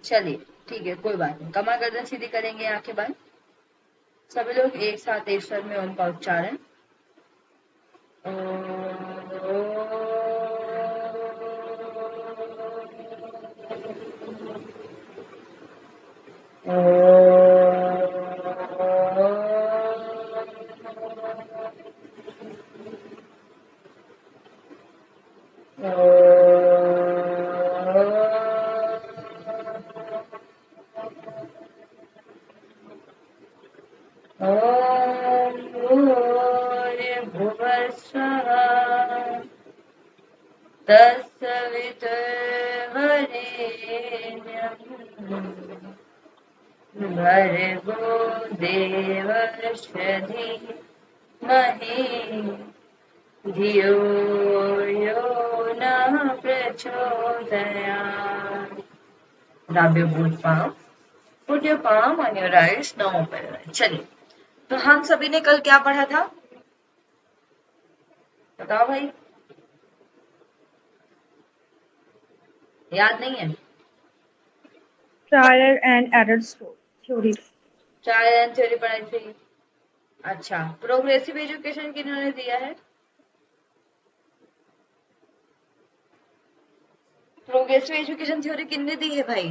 चलिए ठीक है, कोई बात नहीं। कमर गर्दन सीधी करेंगे, आंखें बंद। सभी लोग एक साथ एक स्वर में ओम का उच्चारण। भर्गो देवस्य धीमहि धियो यो नः प्रचोदयात्। Grab your both palms. Put your palm on your eyes. Now open your eyes. चलिए, तो हम सभी ने कल क्या पढ़ा था, बताओ भाई, याद नहीं है? Trial and error theory. Trial and theory पढ़ाई थी। अच्छा, प्रोग्रेसिव एजुकेशन किन्होंने दिया है? प्रोग्रेसिव एजुकेशन थ्योरी किसने दी है भाई,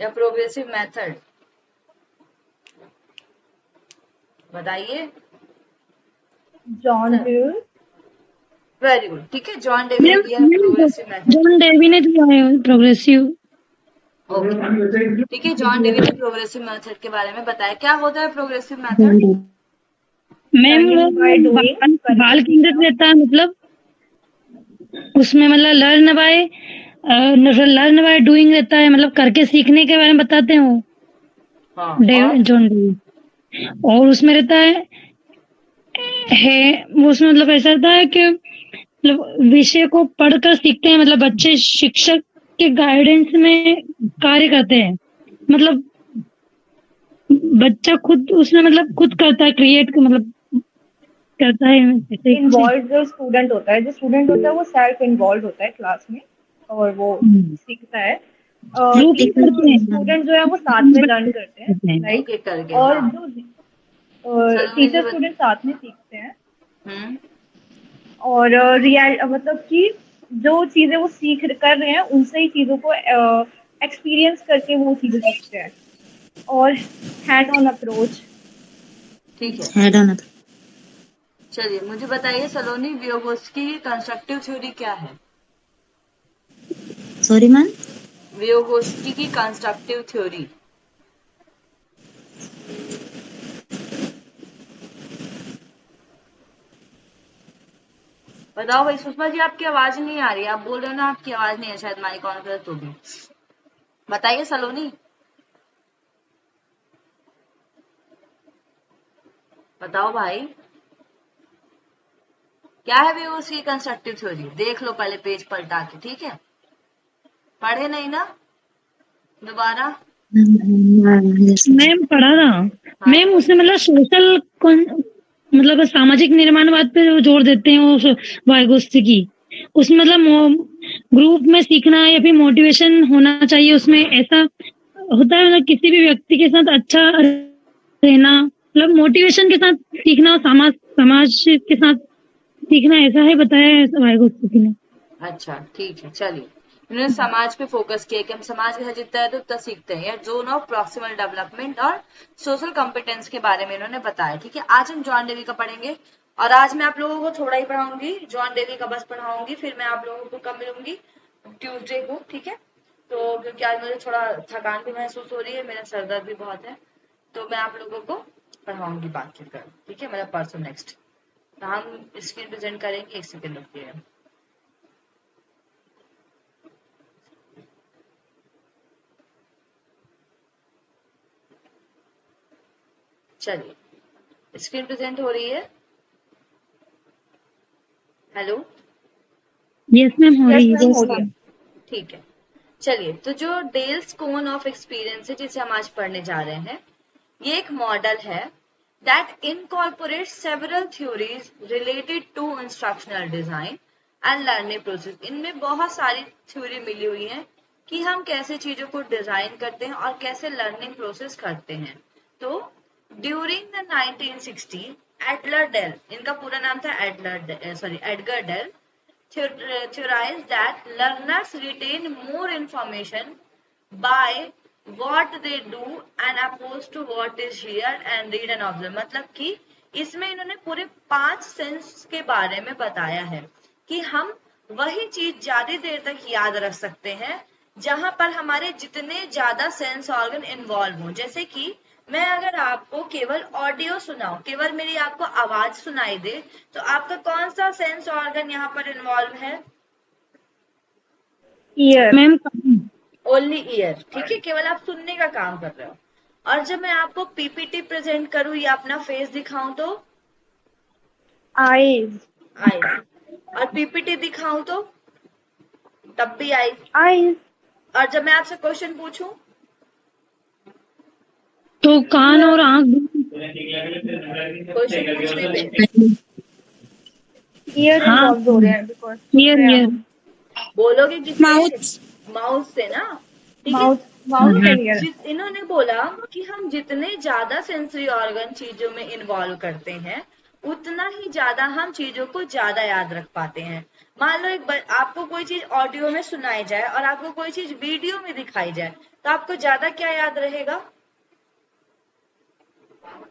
या प्रोग्रेसिव मेथड, बताइए। John Dewey. वेरी गुड, ठीक है, जॉन डेवी ने दिया है प्रोग्रेसिव मेथड। जॉन डेवी ने दिया है प्रोग्रेसिव। ओके, ठीक है, जॉन डेवी ने प्रोग्रेसिव मेथड के बारे में बताया। क्या होता है प्रोग्रेसिव मेथड? मैम वो बाल केंद्रित रहता है, मतलब उसमें मतलब लर्न बाय डूइंग रहता है, मतलब करके सीखने के बारे में बताते हैं वो। हाँ, जॉन डेवी। और उसमें रहता है वो, उसमें मतलब ऐसा रहता है कि मतलब विषय को पढ़कर सीखते हैं, मतलब बच्चे शिक्षक के गाइडेंस में कार्य करते हैं, मतलब बच्चा खुद उसमें मतलब खुद करता है, क्रिएट मतलब करता है। इन्वॉल्व जो स्टूडेंट होता है, वो सेल्फ इन्वॉल्व होता है क्लास में और वो सीखता है। स्टूडेंट जो है वो साथ में लर्न करते हैं, राइट। और जो टीचर स्टूडेंट साथ में सीखते हैं। और मतलब कि जो चीजें वो कर रहे हैं उनसे ही चीजों को एक्सपीरियंस करके वो चीजें सीखते हैं। और हैंड ऑन अप्रोच, ठीक है, हैंड ऑन अप्रोच। चलिए मुझे बताइए सलोनी, वियोगोत्स्की की कंस्ट्रक्टिव थ्योरी क्या है? सॉरी मैम, वियोगोत्स्की की कंस्ट्रक्टिव थ्योरी। बताओ भाई। सुषमा जी, आपकी आवाज नहीं आ रही है, आप बोल रहे हो ना आपकी आवाज नहीं है, शायद माइक ऑन कर तो भी। बताइए सलोनी, बताओ भाई, क्या है वियोगोत्स्की की कंस्ट्रक्टिव थ्योरी? देख लो पहले पेज पलटा के, ठीक है? पढ़े नहीं ना दोबारा? मैम पढ़ा था मैम, उसमें मतलब सोशल मतलब सामाजिक निर्माणवाद पे जोर देते हैं वो वाइगोत्स्की। उसमें मतलब ग्रुप में सीखना या फिर मोटिवेशन होना चाहिए, उसमें ऐसा होता है मतलब किसी भी व्यक्ति के साथ अच्छा रहना, मतलब मोटिवेशन के साथ सीखना और समाज के साथ सीखना, ऐसा है बताया है वाइगोत्स्की ने। अच्छा ठीक है, चलिए। इन्होंने समाज पे फोकस किया कि हम समाज के साथ जितना है तो उतना सीखते हैं, या जोन ऑफ प्रॉक्सिमल डेवलपमेंट और सोशल कॉम्पिटेंस के बारे में इन्होंने बताया, ठीक है? आज हम जॉन डेवी का पढ़ेंगे, और आज मैं आप लोगों को थोड़ा ही पढ़ाऊंगी, जॉन डेवी का बस पढ़ाऊंगी। फिर मैं आप लोगों को कब मिलूंगी? ट्यूसडे को, ठीक है? तो क्योंकि आज मुझे थोड़ा थकान भी महसूस हो रही है, मेरा सर दर्द भी बहुत है, तो मैं आप लोगों को पढ़ाऊंगी बाकी कल, ठीक है? मतलब परसों नेक्स्ट। तो हम स्क्रीन प्रेजेंट करेंगे, एक सेकेंड रुकिए। चलिए, स्क्रीन प्रेजेंट हो रही है? हेलो? यस मैम, हो रही है। ठीक है, चलिए। तो जो डेल्स कोन ऑफ एक्सपीरियंस है, जिसे हम आज पढ़ने जा रहे हैं, ये एक मॉडल है that incorporates several theories related to instructional design and learning process. इनमें बहुत सारी थ्योरी मिली हुई है कि हम कैसे चीजों को डिजाइन करते हैं और कैसे लर्निंग प्रोसेस करते हैं। तो ड्यूरिंग द 1960 एडलर डेल, इनका पूरा नाम था Edgar Dale, theorized that learners retain more information by what they do and opposed to what is heard and read and observe। मतलब कि इसमें इन्होंने पूरे 5 सेंस के बारे में बताया है कि हम वही चीज ज्यादा देर तक याद रख सकते हैं जहां पर हमारे जितने ज्यादा सेंस ऑर्गन इन्वॉल्व हो। जैसे कि मैं अगर आपको केवल ऑडियो सुनाऊं, केवल मेरी आपको आवाज सुनाई दे, तो आपका कौन सा सेंस ऑर्गन यहाँ पर इन्वॉल्व है? ईयर। मैम ओनली ईयर, ठीक है, केवल आप सुनने का काम कर रहे हो। और जब मैं आपको पीपीटी प्रेजेंट करूं या अपना फेस दिखाऊं तो आईज। और पीपीटी दिखाऊं तो तब भी आईज। और जब मैं आपसे क्वेश्चन पूछूं तो कान और आंख क्वेश्चन पूछने पे ईयर हाँ इन्वॉल्व हो रहे हैं बिकॉज ईयर बोलोगे किससे? माउथ से ना, ठीक है। Mouth and year. इन्होंने बोला कि हम जितने ज्यादा सेंसरी ऑर्गन चीजों में इन्वॉल्व करते हैं उतना ही ज्यादा हम चीजों को ज्यादा याद रख पाते हैं। मान लो आपको कोई चीज ऑडियो में सुनाई जाए और आपको कोई चीज वीडियो में दिखाई जाए, तो आपको ज्यादा क्या याद रहेगा?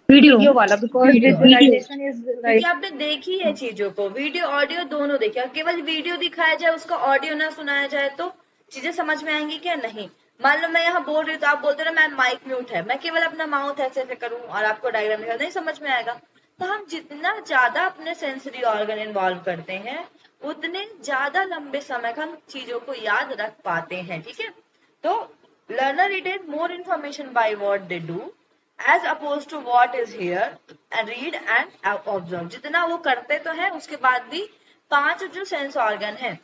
वीडियो वाला, बिकॉज विजुअलाइजेशन इज क्योंकि आपने देखी है चीजों को, वीडियो ऑडियो दोनों देखे। और केवल वीडियो दिखाया जाए, उसका ऑडियो ना सुनाया जाए, तो चीजें समझ में आएंगी क्या? नहीं। मान लो मैं यहाँ बोल रही हूँ तो आप बोलते हो ना मैम माइक म्यूट है, मैं केवल अपना माउथ ऐसे ऐसे करूँ और आपको डायग्राम दिखा, नहीं समझ में आएगा। तो हम जितना ज्यादा अपने सेंसरी ऑर्गन इन्वॉल्व करते हैं उतने ज्यादा लंबे समय हम चीजों को याद रख पाते हैं, ठीक है। तो learner retain more information by what they do as opposed to what is here and read and observe। जितना वो करते तो है, उसके बाद भी 5 जो सेंस ऑर्गन है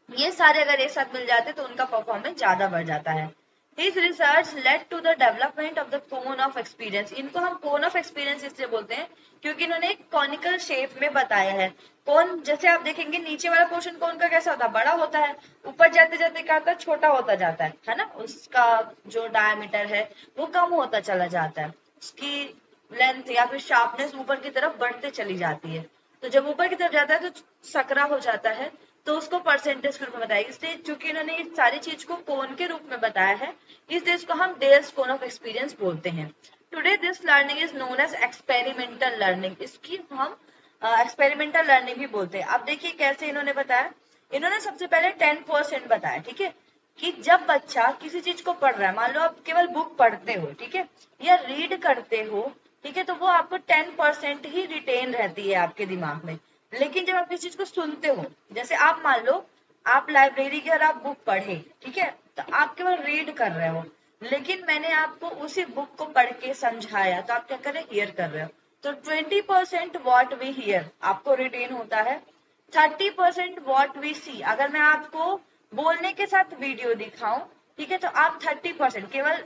ये सारे अगर एक साथ मिल जाते तो उनका परफॉर्मेंस ज्यादा बढ़ जाता है। His research led to the development of the cone of experience। इनको हम cone of experience इसलिए बोलते हैं क्योंकि इन्होंने एक कॉनिकल शेप में बताया है। कौन, जैसे आप देखेंगे नीचे वाला पोर्शन कौन का कैसा होता है? बड़ा होता है, ऊपर जाते जाते क्या होता है? छोटा होता जाता है ना। उसका जो डायमीटर है वो कम होता चला जाता है, उसकी लेंथ या फिर शार्पनेस ऊपर की तरफ बढ़ते चली जाती है। तो जब ऊपर की तरफ जाता है तो सकरा हो जाता है, तो उसको परसेंटेज के रूप में बताया। इसलिए चूंकि इन्होंने इस सारी चीज को कोन के रूप में बताया है, इसलिए इसको हम डेल्स कोन ऑफ एक्सपीरियंस बोलते हैं। Today this learning is known as experimental learning. इसकी हम एक्सपेरिमेंटल लर्निंग भी बोलते हैं। अब देखिए कैसे इन्होंने बताया। इन्होंने सबसे पहले 10% बताया, ठीक है, कि जब बच्चा किसी चीज को पढ़ रहा है, मान लो आप केवल बुक पढ़ते हो, ठीक है, या रीड करते हो, ठीक है, तो वो आपको 10% ही रिटेन रहती है आपके दिमाग में। लेकिन जब आप किसी चीज को सुनते हो, जैसे आप मान लो आप लाइब्रेरी की और आप बुक पढ़े, ठीक है, तो आप केवल रीड कर रहे हो, लेकिन मैंने आपको उसी बुक को पढ़ के समझाया, तो आप क्या कर रहे हो? हियर कर रहे हो। तो 20% वॉट वी हियर आपको रिटेन होता है। 30% वॉट वी सी, अगर मैं आपको बोलने के साथ वीडियो दिखाऊं, ठीक है, तो आप 30% केवल,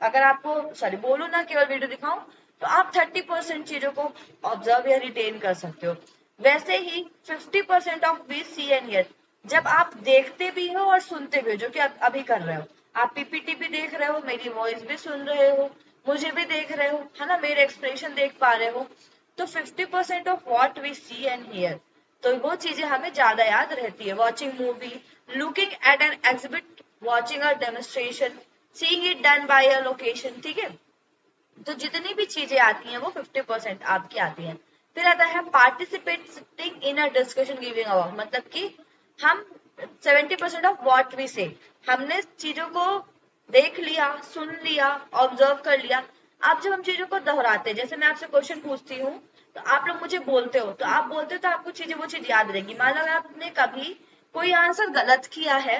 अगर आपको बोलू ना केवल वीडियो दिखाऊं, तो आप 30% चीजों को ऑब्जर्व या रिटेन कर सकते हो। वैसे ही 50% of we see and hear, जब आप देखते भी हो और सुनते भी हो, जो कि आप अभी कर रहे हो, आप पीपीटी भी देख रहे हो, मेरी वॉइस भी सुन रहे हो, मुझे भी देख रहे हो, है ना, मेरे एक्सप्रेशन देख पा रहे हो, तो 50% of what we see and hear, तो वो चीजें हमें ज्यादा याद रहती है। Watching movie, looking at an exhibit, watching a demonstration, seeing it done by a location, ठीक है। तो जितनी भी चीजें आती हैं वो 50% आपकी आती हैं। फिर आता है participating in a discussion giving a, मतलब कि हम 70% ऑफ व्हाट वी से, हमने चीजों को देख लिया, सुन लिया, ऑब्जर्व कर लिया। अब जब हम चीजों को दोहराते हैं, जैसे मैं आपसे क्वेश्चन पूछती हूँ तो आप लोग मुझे बोलते हो, तो आप बोलते हो तो आपको चीजें वो चीज याद रहेगी। मान लो आपने कभी कोई आंसर गलत किया है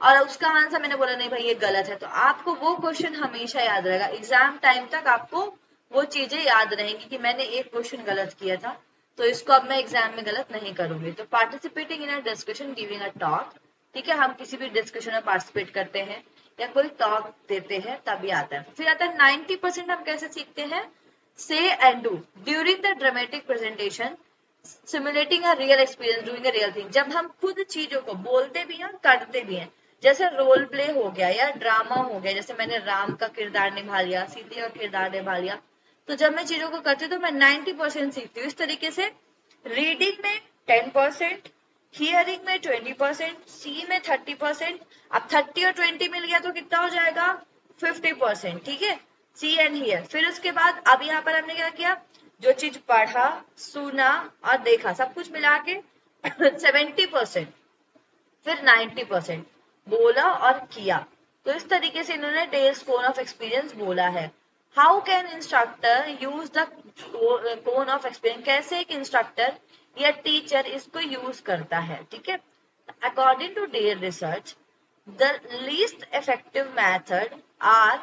और उसका आंसर मैंने बोला नहीं भाई ये गलत है, तो आपको वो क्वेश्चन हमेशा याद रहेगा। एग्जाम टाइम तक आपको वो चीजें याद रहेंगी कि मैंने एक क्वेश्चन गलत किया था, तो इसको अब मैं एग्जाम में गलत नहीं करूंगी। तो participating in a discussion, giving a talk, ठीक है, हम किसी भी डिस्कशन में पार्टिसिपेट करते हैं या कोई टॉक देते हैं तभी आता है। फिर आता है 90% हम कैसे सीखते हैं? से and do during the dramatic presentation, simulating a real experience doing a real thing, जब हम खुद चीजों को बोलते भी हैं करते भी हैं, जैसे रोल प्ले हो गया या ड्रामा हो गया, जैसे मैंने राम का किरदार निभा लिया, सीता का किरदार निभा लिया, तो जब मैं चीजों को करती हूँ तो मैं 90% सीखती हूँ। इस तरीके से रीडिंग में 10%, हियरिंग में 20%, सी में 30%, अब 30 और 20 मिल गया तो कितना हो जाएगा 50%, ठीक है, सी एंड हियर। फिर उसके बाद अब यहाँ पर हमने क्या किया, जो चीज पढ़ा, सुना और देखा, सब कुछ मिला के 70%, फिर 90% बोला और किया। तो इस तरीके से इन्होंने डेल्स कोन ऑफ एक्सपीरियंस बोला है। How can instructor use the cone of experience, कैसे एक इंस्ट्रक्टर या टीचर इसको यूज करता है, ठीक है। According to Dale research, the least effective method are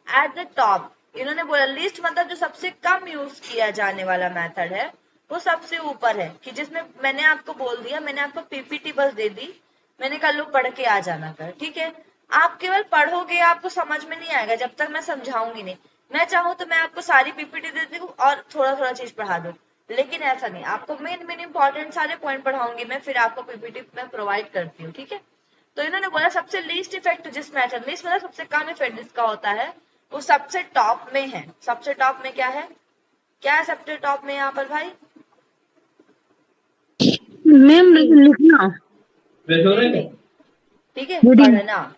at the top. इन्होंने बोला लीस्ट मतलब जो सबसे कम यूज किया जाने वाला मेथड है वो सबसे ऊपर है, कि जिसमें मैंने आपको बोल दिया, मैंने आपको पीपीटी बस दे दी, मैंने कहा लो पढ़ के आ जाना कर, ठीक है। आप केवल पढ़ोगे, आपको समझ में नहीं आएगा जब तक मैं समझाऊंगी नहीं। मैं चाहूँ तो मैं आपको सारी पीपीटी दे दूँ और थोड़ा थोड़ा चीज पढ़ा दूँ, लेकिन ऐसा नहीं, आपको मेन मेन इंपॉर्टेंट सारे पॉइंट पढ़ाऊंगी मैं, फिर आपको पीपीटी में प्रोवाइड करती हूँ, ठीक है। तो इन्होंने बोला सबसे लीस्ट इफेक्ट जिस मेथड, लीस्ट मतलब सबसे कम इफेक्ट जिसका होता है वो सबसे टॉप में है। सबसे टॉप में क्या है, क्या है सबसे टॉप में यहाँ पर भाई? मैम लिखना, ठीक है, रीडिंग। पढ़ना,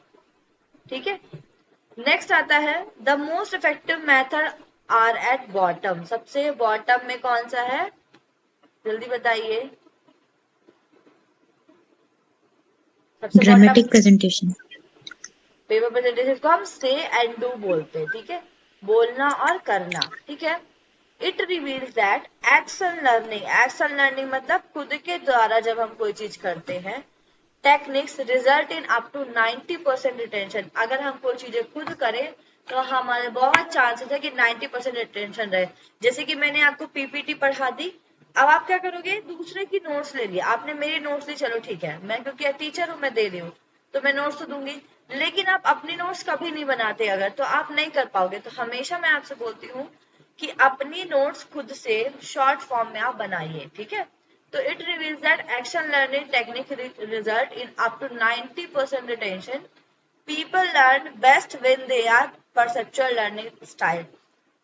ठीक है। नेक्स्ट आता है the most effective method are at bottom. सबसे बॉटम में कौन सा है, जल्दी बताइए। सबसे dramatic bottom presentation. Paper presentation को हम से एंड डू बोलते हैं, ठीक है, बोलना और करना, ठीक है। It reveals that action learning, action learning मतलब खुद के द्वारा जब हम कोई चीज करते हैं, techniques result in up to 90% retention. अगर हम कोई चीजें खुद करें तो हमारे बहुत चांसेस है कि 90% रिटेंशन रहे। जैसे कि मैंने आपको पीपीटी पढ़ा दी, अब आप क्या करोगे, दूसरे की नोट्स ले लिया, आपने मेरी नोट्स ली, चलो ठीक है, मैं क्योंकि टीचर हूँ मैं दे रही हूँ तो मैं नोट्स तो दूंगी, लेकिन आप अपनी नोट्स कभी नहीं बनाते अगर, तो आप नहीं कर पाओगे। तो हमेशा मैं आपसे बोलती हूँ कि अपनी नोट्स खुद से शॉर्ट फॉर्म में आप बनाइए, ठीक है। तो it reveals that action learning technique result in up to 90% retention. People learn best when they are perceptual learning style.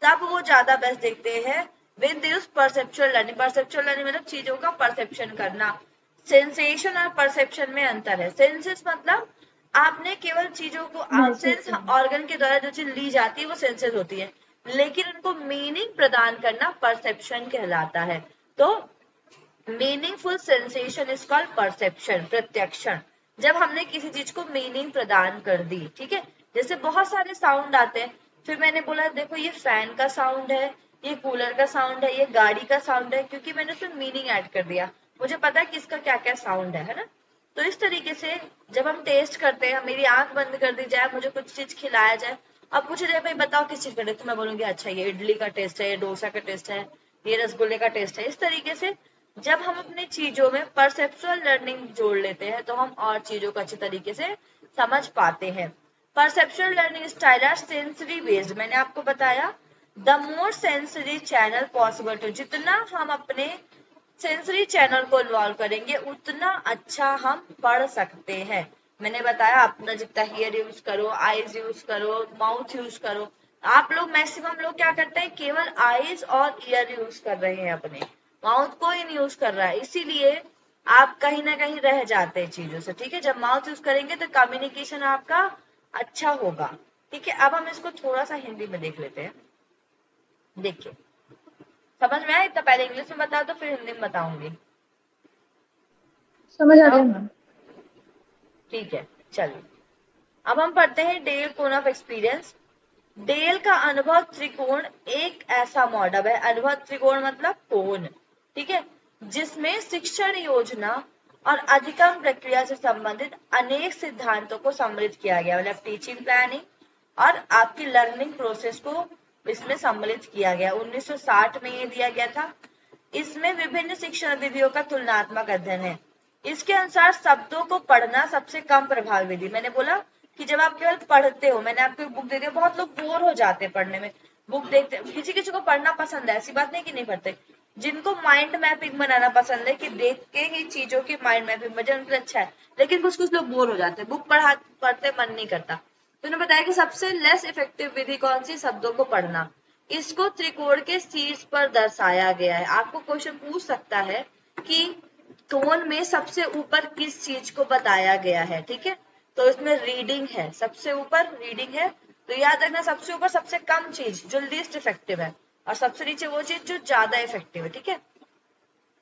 तब वो ज्यादा बेस्ट देखते हैं when they use perceptual learning. Perceptual learning मतलब चीजों का परसेप्शन करना। सेंसेशन और परसेप्शन में अंतर है। सेंसेस मतलब आपने केवल चीजों को, आप सेंस ऑर्गन के द्वारा जो चीज ली जाती है वो सेंसेस होती है, लेकिन उनको मीनिंग प्रदान करना परसेप्शन कहलाता है। तो meaningful sensation is called perception, प्रत्यक्षण, जब हमने किसी चीज को मीनिंग प्रदान कर दी, ठीक है। जैसे बहुत सारे साउंड आते हैं, फिर मैंने बोला देखो ये फैन का साउंड है, ये कूलर का साउंड है, ये गाड़ी का साउंड है, क्योंकि मैंने उसमें मीनिंग ऐड कर दिया, मुझे पता है कि इसका क्या क्या साउंड है ना। तो इस तरीके से जब हम टेस्ट करते हैं, मेरी आंख बंद कर दी जाए, मुझे कुछ चीज खिलाया जाए, अब पूछे जाए भाई बताओ किस चीज का टेस्ट, तो मैं बोलूंगी अच्छा ये इडली का टेस्ट है, ये डोसा का टेस्ट है, ये रसगुल्ले का टेस्ट है। इस तरीके से जब हम अपनी चीजों में परसेप्चुअल लर्निंग जोड़ लेते हैं तो हम और चीजों को अच्छे तरीके से समझ पाते हैं। Perceptual learning style are sensory based. मैंने आपको बताया the more sensory channel possible to, जितना हम अपने सेंसरी चैनल को इन्वॉल्व करेंगे उतना अच्छा हम पढ़ सकते हैं। मैंने बताया अपना जितना ईयर यूज करो, आईज यूज करो, माउथ यूज करो। आप लोग मैक्सिमम लोग क्या करते हैं, केवल आईज और ईयर यूज कर रहे हैं, अपने माउथ को ही नहीं यूज कर रहा है, इसीलिए आप कहीं ना कहीं रह जाते हैं चीजों से, ठीक है। जब माउथ यूज करेंगे तो कम्युनिकेशन आपका अच्छा होगा, ठीक है। अब हम इसको थोड़ा सा हिंदी में देख लेते हैं। देखिए समझ में आया, इतना पहले इंग्लिश में बता दो फिर हिंदी में बताऊंगी, समझ आ गया मैम। ठीक है। चलिए अब हम पढ़ते हैं Dale cone of experience. Dale का अनुभव त्रिकोण एक ऐसा मॉडल है, अनुभव त्रिकोण मतलब कोण, ठीक है, जिसमें शिक्षण योजना और अधिगम प्रक्रिया से संबंधित अनेक सिद्धांतों को सम्मिलित किया गया, मतलब टीचिंग प्लानिंग और आपकी लर्निंग प्रोसेस को इसमें सम्मिलित किया गया। 1960 में ये दिया गया था। इसमें विभिन्न शिक्षण विधियों का तुलनात्मक अध्ययन है। इसके अनुसार शब्दों को पढ़ना सबसे कम प्रभावी विधि। मैंने बोला कि जब आप केवल पढ़ते हो, मैंने आपको बुक दे दी, बहुत लोग बोर हो जाते हैं पढ़ने में, बुक देखते, किसी किसी को पढ़ना पसंद है, ऐसी बात नहीं कि नहीं पढ़ते, जिनको माइंड मैपिंग बनाना पसंद है कि देख के ही चीजों की माइंड मैपिंग मजा उनके लिए अच्छा है, लेकिन कुछ कुछ लोग बोर हो जाते हैं, बुक पढ़ते मन नहीं करता। तो उन्होंने बताया कि सबसे लेस इफेक्टिव विधि कौन सी, शब्दों को पढ़ना। इसको त्रिकोण के शीर्ष पर दर्शाया गया है। आपको क्वेश्चन पूछ सकता है कि टोन में सबसे ऊपर किस चीज को बताया गया है, ठीक है। तो इसमें रीडिंग है, सबसे ऊपर रीडिंग है, तो याद रखना सबसे ऊपर सबसे कम चीज जो लीस्ट इफेक्टिव है, और सबसे नीचे वो चीज जो ज्यादा इफेक्टिव है, ठीक है।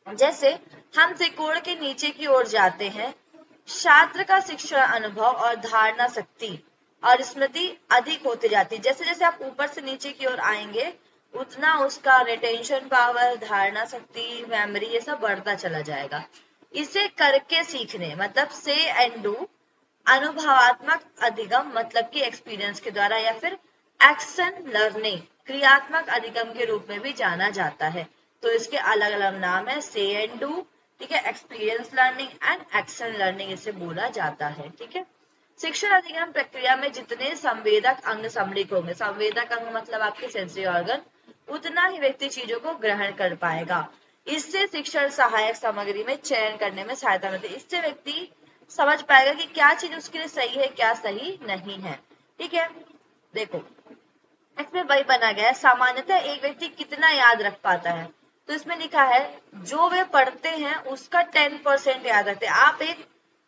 जैसे हम त्रिकोण के नीचे की ओर जाते हैं, छात्र का शिक्षण अनुभव और धारणा शक्ति और स्मृति अधिक होती जाती है। जैसे जैसे आप ऊपर से नीचे की ओर आएंगे उतना उसका रिटेंशन पावर, धारणा शक्ति, मेमोरी ये सब बढ़ता चला जाएगा। इसे करके सीखने मतलब से एंड डू, अनुभवात्मक अधिगम मतलब कि एक्सपीरियंस के द्वारा, या फिर एक्शन लर्निंग क्रियात्मक अधिगम के रूप में भी जाना जाता है। तो इसके अलग अलग नाम है, से एंड डू, ठीक है, experience learning and action learning इसे बोला जाता है, ठीक है। शिक्षण अधिगम प्रक्रिया में जितने संवेदक अंग सम्मिलित होंगे, संवेदक अंग मतलब आपके सेंसरी ऑर्गन, उतना ही व्यक्ति चीजों को ग्रहण कर पाएगा। इससे शिक्षण सहायक सामग्री में चयन करने में सहायता मिलती है। इससे व्यक्ति समझ पाएगा कि क्या चीज उसके लिए सही है, क्या सही नहीं है, ठीक है। देखो इसमें वही बना गया है, सामान्यतः एक व्यक्ति कितना याद रख पाता है। तो इसमें लिखा है जो वे पढ़ते हैं उसका 10% याद रखते हैं।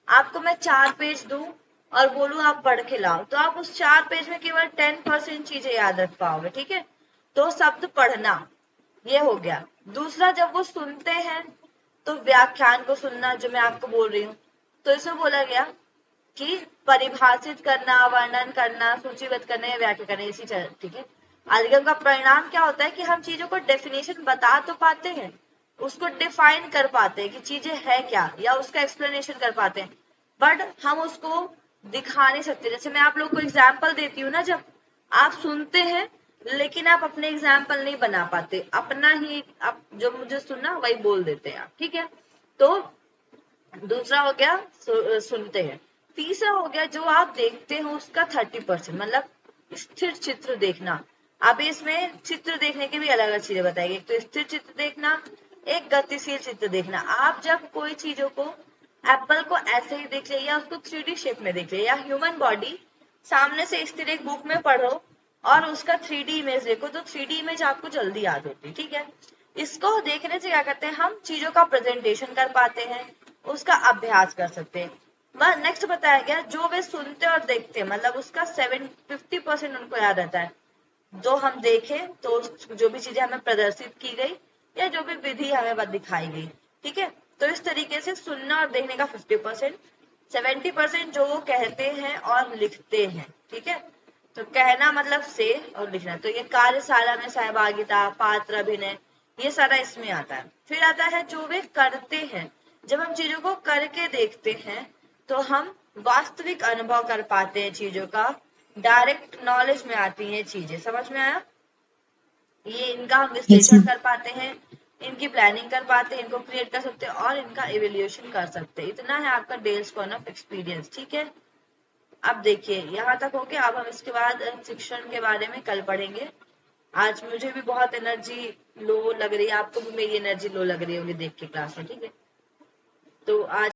आपको मैं 4 पेज दूं और बोलूं आप पढ़ के लाओ, तो आप उस 4 पेज में केवल 10% चीजें याद रख पाओगे, ठीक है। तो शब्द पढ़ना ये हो गया। दूसरा, जब वो सुनते हैं तो व्याख्यान को सुनना, जो मैं आपको बोल रही हूँ, तो इसमें बोला गया कि परिभाषित करना, वर्णन करना, सूचीबद्ध करना या व्याख्या करना, इसी तरह, ठीक है। अधिगम का परिणाम क्या होता है कि हम चीजों को डेफिनेशन बता तो पाते हैं, उसको डिफाइन कर पाते हैं कि चीजें है क्या, या उसका एक्सप्लेनेशन कर पाते हैं, बट हम उसको दिखा नहीं सकते। जैसे मैं आप लोग को एग्जाम्पल देती हूँ ना, जब आप सुनते हैं लेकिन आप अपने एग्जाम्पल नहीं बना पाते, अपना ही आप जो मुझे सुनना वही बोल देते हैं आप, ठीक है। तो दूसरा हो गया सुनते हैं। तीसरा हो गया जो आप देखते हो उसका 30%, मतलब स्थिर चित्र देखना। अब इसमें चित्र देखने की भी अलग अलग चीजें बताएगी। एक तो स्थिर चित्र देखना, एक गतिशील चित्र देखना। आप जब कोई चीजों को, एप्पल को ऐसे ही देख ले, या उसको 3D शेप में देख ले, या ह्यूमन बॉडी सामने से स्थिर एक बुक में पढ़ो और उसका 3D इमेज देखो, तो 3D इमेज आपको जल्दी याद होती है, ठीक है। इसको देखने से क्या करते हैं, हम चीजों का प्रेजेंटेशन कर पाते हैं, उसका अभ्यास कर सकते हैं। वह नेक्स्ट बताया गया जो वे सुनते और देखते हैं, मतलब उसका 50% उनको याद रहता है। जो हम देखें तो जो भी चीजें हमें प्रदर्शित की गई या जो भी विधि हमें दिखाई गई, ठीक है। तो इस तरीके से सुनना और देखने का 50%, 70% जो वो कहते हैं और लिखते हैं, ठीक है। तो कहना मतलब से, और लिखना, तो ये कार्यशाला में सहभागिता, पात्र अभिनय, ये सारा इसमें आता है। फिर आता है जो वे करते हैं। जब हम चीजों को करके देखते हैं तो हम वास्तविक अनुभव कर पाते हैं चीजों का, डायरेक्ट नॉलेज में आती हैं चीजें, समझ में आया। ये इनका हम विश्लेषण कर पाते हैं, इनकी प्लानिंग कर पाते हैं, इनको क्रिएट कर सकते हैं और इनका इवेल्युएशन कर सकते हैं। इतना है आपका डेल्स कॉन ऑफ एक्सपीरियंस, ठीक है। अब देखिए यहाँ तक हो गया। अब हम इसके बाद शिक्षण के बारे में कल पढ़ेंगे। आज मुझे भी बहुत एनर्जी लो लग रही है, आपको भी मेरी एनर्जी लो लग रही होगी देख के क्लास में, ठीक है। तो आज